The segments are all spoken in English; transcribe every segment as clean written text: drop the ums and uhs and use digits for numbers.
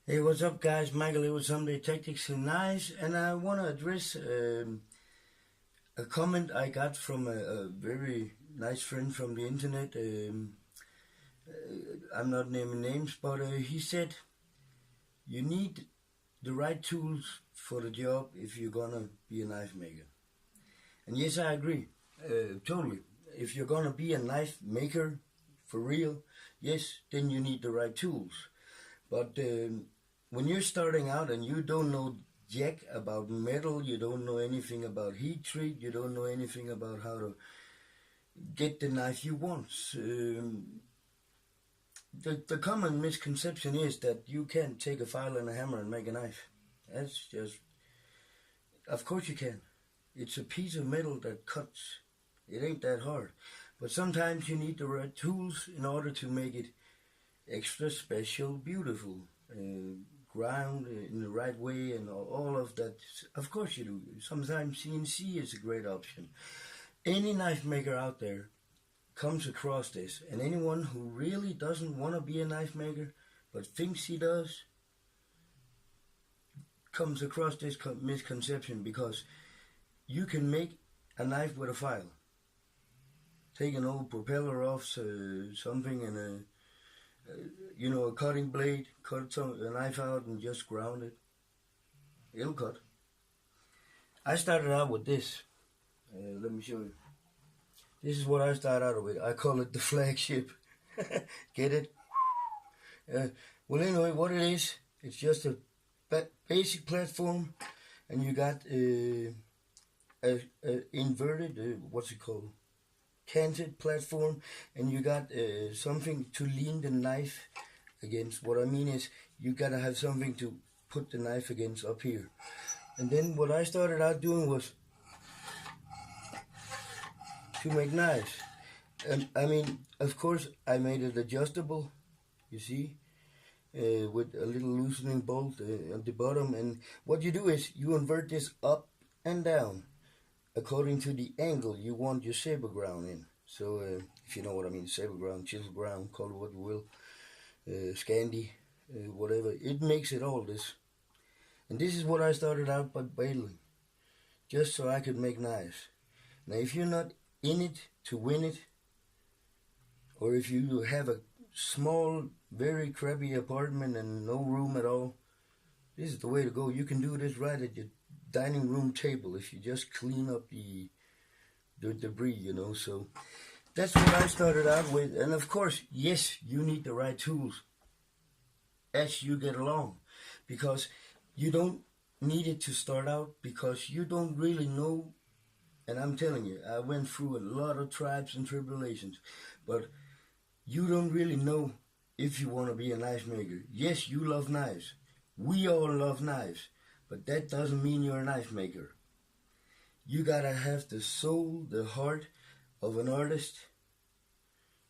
Hey, what's up, guys? Michael here with Someday Tactics and Knives, and I want to address a comment I got from a very nice friend from the internet. I'm not naming names, but he said you need the right tools for the job if you're gonna be a knife maker. And yes, I agree, totally. If you're gonna be a knife maker for real, yes, then you need the right tools. But when you're starting out and you don't know jack about metal, you don't know anything about heat treat, you don't know anything about how to get the knife you want. The common misconception is that you can't take a file and a hammer and make a knife. That's just, of course you can. It's a piece of metal that cuts. It ain't that hard. But sometimes you need the right tools in order to make it extra special, beautiful. Ground in the right way and all of that. Of course you do. Sometimes CNC is a great option. Any knife maker out there comes across this, and anyone who really doesn't want to be a knife maker but thinks he does comes across this misconception, because you can make a knife with a file. Take an old propeller off something and a cutting blade, cut a knife out and just ground it. It'll cut. I started out with this. Let me show you. This is what I started out with. I call it the flagship. Get it? Well, anyway, what it is, it's just a basic platform, and you got a inverted, what's it called? Canted platform, and you got something to lean the knife against. What I mean is, you gotta have something to put the knife against up here. And then what I started out doing was to make knives. And I mean, of course, I made it adjustable, you see, with a little loosening bolt at the bottom. And what you do is you invert this up and down according to the angle you want your saber ground in. So if you know what I mean, saber ground, chisel ground, call it what you will, Scandi, whatever. It makes it all this. And this is what I started out by battling, just so I could make knives. Now, if you're not in it to win it, or if you have a small, very crappy apartment and no room at all, this is the way to go. You can do this right at your dining room table if you just clean up the debris, So that's what I started out with. And of course, yes, you need the right tools as you get along, because you don't need it to start out, because you don't really know. And I'm telling you, I went through a lot of tribes and tribulations, but you don't really know if you want to be a knife maker. Yes, you love knives. We all love knives, but that doesn't mean you're a knife maker. You gotta have the soul, the heart of an artist.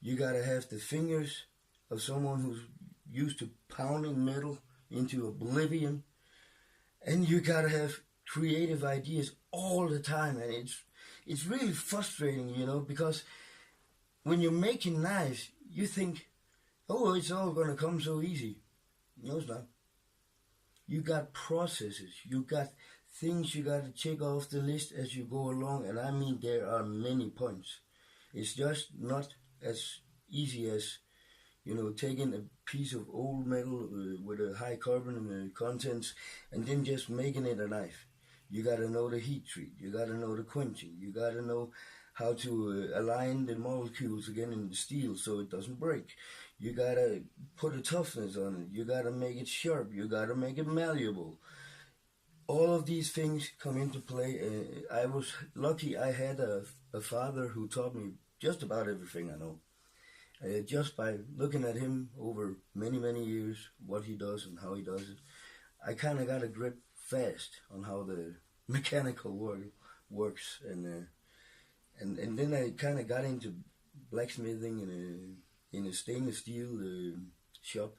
You gotta have the fingers of someone who's used to pounding metal into oblivion. And you gotta have creative ideas all the time. And it's really frustrating, because when you're making knives, you think, oh, it's all gonna come so easy. No, it's not. You got processes. You got things you got to check off the list as you go along. And I mean, there are many points. It's just not as easy as, taking a piece of old metal with a high carbon contents and then just making it a knife. You got to know the heat treat. You got to know the quenching. You got to know how to align the molecules again in the steel so it doesn't break. You gotta put a toughness on it. You gotta make it sharp. You gotta make it malleable. All of these things come into play. I was lucky I had a father who taught me just about everything I know. Just by looking at him over many, many years, what he does and how he does it, I kind of got a grip fast on how the mechanical works. And then I kind of got into blacksmithing in a stainless steel shop,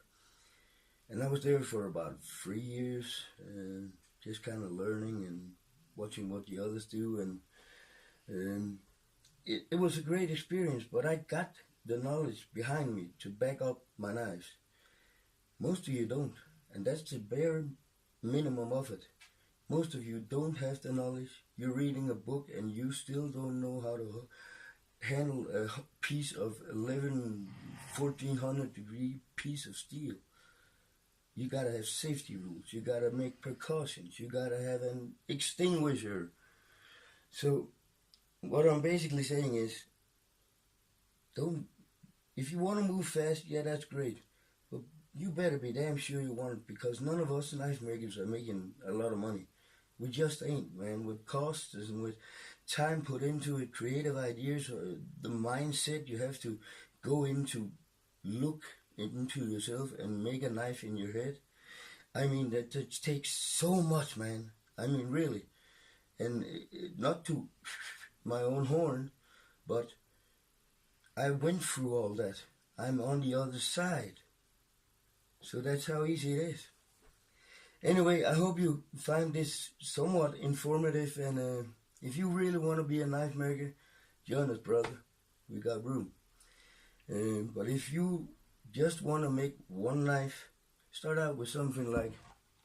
and I was there for about 3 years, just kind of learning and watching what the others do, and it was a great experience. But I got the knowledge behind me to back up my knives. Most of you don't, And that's the bare minimum of it. Most of you don't have the knowledge. You're reading a book and you still don't know how to handle a piece of 1400 degree piece of steel. You gotta have safety rules. You gotta make precautions. You gotta have an extinguisher. So what I'm basically saying is, if you want to move fast, yeah, that's great. But you better be damn sure you want it, because none of us knife makers are making a lot of money. We just ain't, man. With costs and with time put into it, creative ideas, the mindset you have to go into, look into yourself and make a knife in your head. I mean, that takes so much, man. I mean, really. And not to my own horn, but I went through all that. I'm on the other side. So that's how easy it is. Anyway, I hope you find this somewhat informative, and if you really want to be a knife maker, join us, brother. We got room. But if you just want to make one knife, start out with something like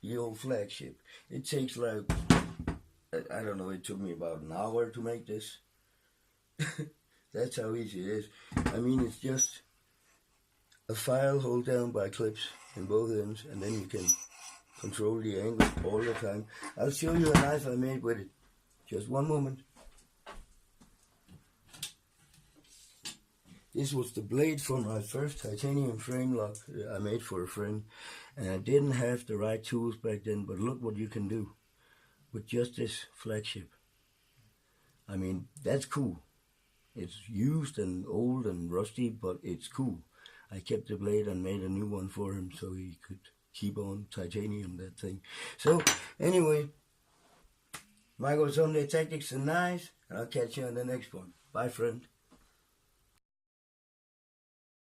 the old flagship. It takes like, I don't know, it took me about an hour to make this. That's how easy it is. I mean, it's just a file hold down by clips in both ends, and then you can control the angle all the time. I'll show you a knife I made with it. Just one moment. This was the blade for my first titanium frame lock I made for a friend, and I didn't have the right tools back then, but look what you can do with just this flagship. I mean, that's cool. It's used and old and rusty, but it's cool. I kept the blade and made a new one for him so he could keep on titanium that thing. So, anyway, Michael Someday Tactics and Knives, and I'll catch you on the next one. Bye, friend.